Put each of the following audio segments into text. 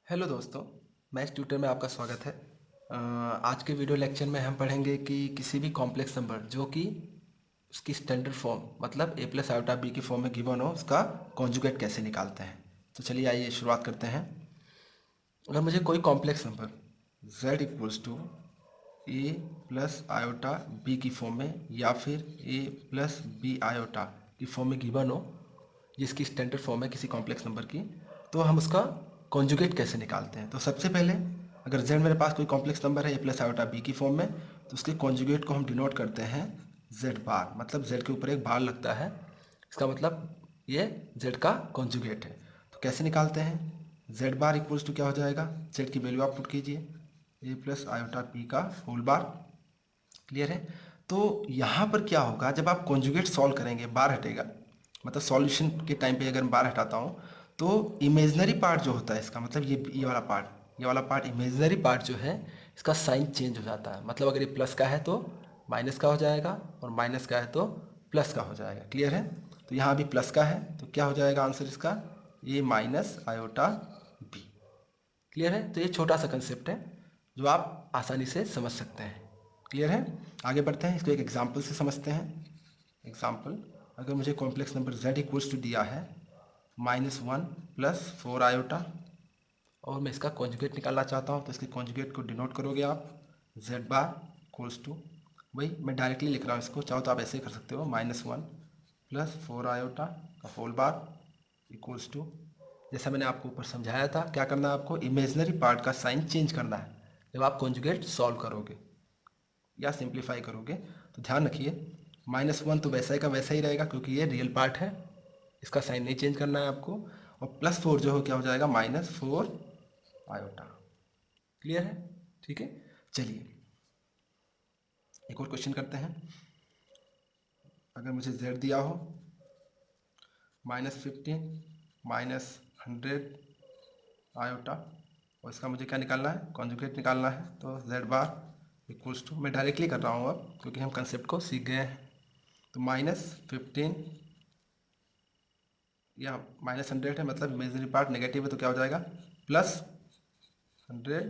Hello दोस्तों, maths tutor में आपका स्वागत है। आज के वीडियो लेक्चर में हम पढ़ेंगे कि किसी भी कॉम्प्लेक्स नंबर जो कि उसकी स्टैंडर्ड फॉर्म मतलब ए प्लस आयोटा बी की फॉर्म में गिवन हो, उसका कॉन्जुगेट कैसे निकालते हैं। तो चलिए आइए शुरुआत करते हैं। अगर मुझे कोई complex number z equals to A plus iota B की फॉर्म में या फिर ए प्लस बी आयोटा की फॉर्म में गिवन हो, जिसकी स्टैंडर्ड फॉर्म है किसी कॉम्प्लेक्स नंबर की, तो हम उसका कॉन्जुगेट कैसे निकालते हैं। तो सबसे पहले अगर z मेरे पास कोई कॉम्प्लेक्स नंबर है ए प्लस आयोटा बी की फॉर्म में, तो उसके कॉन्जुगेट को हम डिनोट करते हैं z बार, मतलब z के ऊपर एक बार लगता है, इसका मतलब ये z का कॉन्जुगेट है। तो कैसे निकालते हैं? z बार इक्वल्स टू क्या हो जाएगा, z की वैल्यू आप पुट कीजिए ए प्लस आयोटा पी का होल बार। क्लियर है? तो यहाँ पर क्या होगा, जब आप कॉन्जुगेट सॉल्व करेंगे बार हटेगा, मतलब सॉल्यूशन के टाइम पे अगर मैं बार हटाता हूँ तो इमेजनरी पार्ट जो होता है इसका, मतलब ये वाला पार्ट इमेजनरी पार्ट जो है इसका साइन चेंज हो जाता है। मतलब अगर ये प्लस का है तो माइनस का हो जाएगा और माइनस का है तो प्लस का हो जाएगा। क्लियर है? तो यहाँ भी प्लस का है तो क्या हो जाएगा आंसर इसका, ए माइनस आयोटा बी। क्लियर है? तो ये छोटा सा कंसेप्ट है जो आप आसानी से समझ सकते हैं। क्लियर है? आगे बढ़ते हैं, इसको एक एग्जाम्पल से समझते हैं। एग्जाम्पल, अगर मुझे complex number z equals to दिया है -1 + 4 आयोटा और मैं इसका कॉन्जुगेट निकालना चाहता हूँ, तो इसके कॉन्जुगेट को डिनोट करोगे आप z बार इक्वल्स टू, वही मैं डायरेक्टली लिख रहा हूँ इसको, चाहो तो आप ऐसे ही कर सकते हो, -1 + 4 आयोटा का होल बार इक्वल्स टू, जैसा मैंने आपको ऊपर समझाया था, क्या करना है आपको, इमेजनरी पार्ट का साइन चेंज करना है जब आप कॉन्जुगेट सॉल्व करोगे या सिंप्लीफाई करोगे। तो ध्यान रखिए, -1 तो वैसा ही का वैसा ही रहेगा क्योंकि ये रियल पार्ट है, इसका साइन नहीं चेंज करना है आपको। और +4 जो हो क्या हो जाएगा, -4 आयोटा। क्लियर है? ठीक है, चलिए एक और क्वेश्चन करते हैं। अगर मुझे z दिया हो -15 -100 आयोटा और इसका मुझे क्या निकालना है, कॉन्जुगेट निकालना है, तो z बार इक्वल्स टू, मैं डायरेक्टली कर रहा हूँ अब क्योंकि हम कंसेप्ट को सीख गए हैं। तो -15 या -100 है, मतलब इमेजिनरी पार्ट नेगेटिव है तो क्या हो जाएगा, +100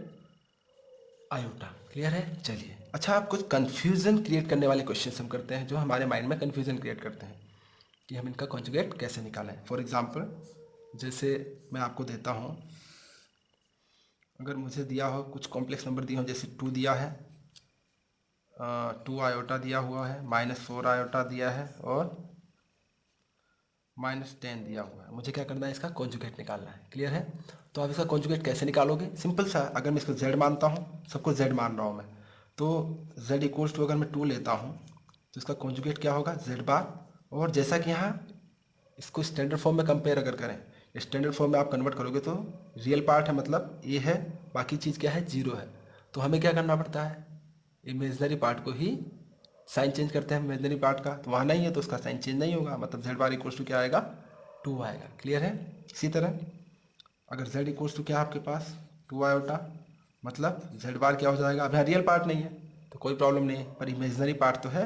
आयोटा। क्लियर है? चलिए, अच्छा आप कुछ कन्फ्यूज़न क्रिएट करने वाले क्वेश्चन हम करते हैं जो हमारे माइंड में कन्फ्यूज़न क्रिएट करते हैं कि हम इनका कॉन्जुगेट कैसे निकालें। फॉर एग्जाम्पल, जैसे मैं आपको देता हूँ, अगर मुझे दिया हो कुछ कॉम्प्लेक्स नंबर दिया हो, जैसे 2 दिया है, 2 आयोटा दिया हुआ है, -4 आयोटा दिया है और -10 दिया हुआ है, मुझे क्या करना है, इसका कॉन्जुगेट निकालना है। क्लियर है? तो आप इसका कॉन्जुगेट कैसे निकालोगे? सिंपल सा, अगर मैं इसको z मानता हूँ, सबको z मान रहा हूँ मैं, तो z इक्वल्स टू अगर मैं 2 लेता हूँ तो इसका कॉन्जुगेट क्या होगा, z बार। और जैसा कि यहाँ इसको स्टैंडर्ड फॉर्म में कंपेयर अगर करें, स्टैंडर्ड फॉर्म में आप कन्वर्ट करोगे तो रियल पार्ट है, मतलब ए है, बाकी चीज़ क्या है, जीरो है। तो हमें क्या करना पड़ता है, इमेजनरी पार्ट को ही साइन चेंज करते हैं इमेजनरी पार्ट का, तो वहाँ नहीं है तो उसका साइन चेंज नहीं होगा, मतलब z बार इक्वल्स टू क्या आएगा, 2 आएगा। क्लियर है? इसी तरह अगर z इक्वल्स टू क्या है आपके पास, 2 आयोटा, मतलब z बार क्या हो जाएगा, अब यहाँ रियल पार्ट नहीं है तो कोई प्रॉब्लम नहीं है, पर इमेजनरी पार्ट तो है।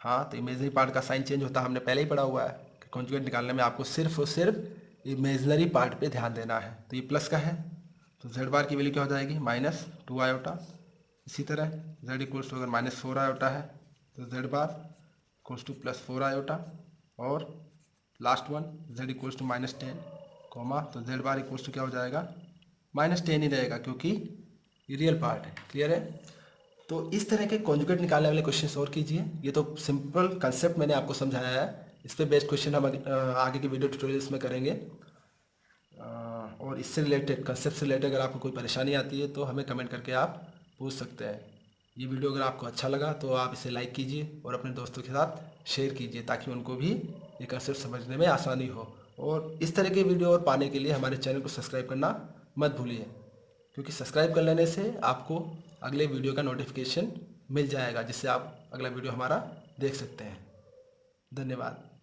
हाँ, तो इमेजनरी पार्ट का साइन चेंज होता है, हमने पहले ही पढ़ा हुआ है कि कॉन्जुगेट निकालने में आपको सिर्फ और सिर्फ इमेजनरी पार्ट पे ध्यान देना है। तो ये प्लस का है तो z बार की वैल्यू क्या हो जाएगी, -2 आयोटा। इसी तरह z इक्वल्स टू अगर -4 आयोटा है तो z bar equals to +4 iota, और last one z equals to -10 comma, तो z बार इक्वल्स टू क्या हो जाएगा, -10 ही रहेगा क्योंकि ये रियल पार्ट है। क्लियर है? तो इस तरह के कॉन्जुगेट निकालने वाले क्वेश्चन और कीजिए। ये तो सिंपल कंसेप्ट मैंने आपको समझाया है, इस पे बेस्ड क्वेश्चन हम आगे के वीडियो ट्यूटोरियल्स में करेंगे। और इससे रिलेटेड, कंसेप्ट से रिलेटेड अगर आपको कोई परेशानी आती है तो हमें कमेंट करके आप पूछ सकते हैं। ये वीडियो अगर आपको अच्छा लगा तो आप इसे लाइक कीजिए और अपने दोस्तों के साथ शेयर कीजिए ताकि उनको भी ये कंसेप्ट समझने में आसानी हो। और इस तरह के वीडियो और पाने के लिए हमारे चैनल को सब्सक्राइब करना मत भूलिए, क्योंकि सब्सक्राइब कर लेने से आपको अगले वीडियो का नोटिफिकेशन मिल जाएगा, जिससे आप अगला वीडियो हमारा देख सकते हैं। धन्यवाद।